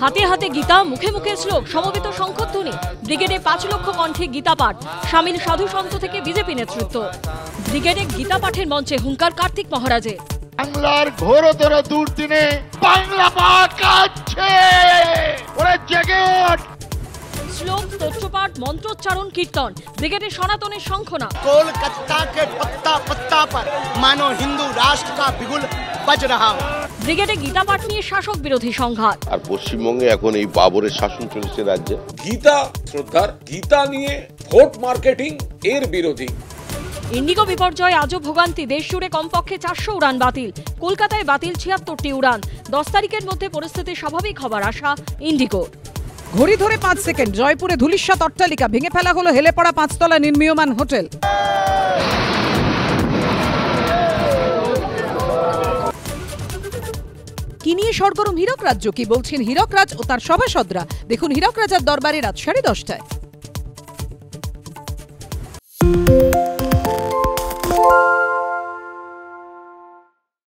হাতে হাতে গীতা, মুখে মুখে শ্লোক, সমবেত শঙ্খধ্বনি। ব্রিগেডে 5 লক্ষ কণ্ঠে গীতা পাঠ, সামিল সাধু সন্ত থেকে বিজেপি নেতৃত্ব। ব্রিগেডে গীতা পাঠের মঞ্চে হুঙ্কার কার্তিক মহারাজের। বাংলার ঘোরতর দুর্দিনে বাংলা মা কাঁদছে, ওরা জেগে ওঠ। শ্লোক, স্তোত্রপাঠ, মন্ত্রোচ্চারণ, কীর্তন। ব্রিগেডে সনাতনের শঙ্খনা। कोलकाता के पत्ता पत्ता पर मानो हिंदू राष्ट्र का बिगुल बज रहा हो। ব্রিগেডে গীতা পাঠ নিয়ে শাসক বিরোধী সংঘাত। আর পশ্চিমবঙ্গে এখন এই বাবরের শাসন চলছে রাজ্যে। গীতা শ্রদ্ধার, গীতা নিয়ে ভোট মার্কেটিং এর বিরোধী। ইন্ডিগো বিপর্যয় আজও ভোগান্তি, দেশ জুড়ে কমপক্ষে 400 উড়ান বাতিল। কলকাতায় বাতিল 76টি উড়ান। 10 তারিখের মধ্যে পরিস্থিতি স্বাভাবিক হবার আশা ইন্ডিগোর। ঘড়ি ধরে 5 সেকেন্ড, জয়পুরে ধূলিসাৎ অট্টালিকা, ভেঙে ফেলা হলো হেলে পড়া 5 তলা নির্মীয়মান হোটেল। কি নিয়ে সরগরম হীরক রাজ্য, কি বলছেন হীরক রাজ ও তার সভাসদরা? দেখুন হীরক রাজার দরবারে রাত 10:30টায়।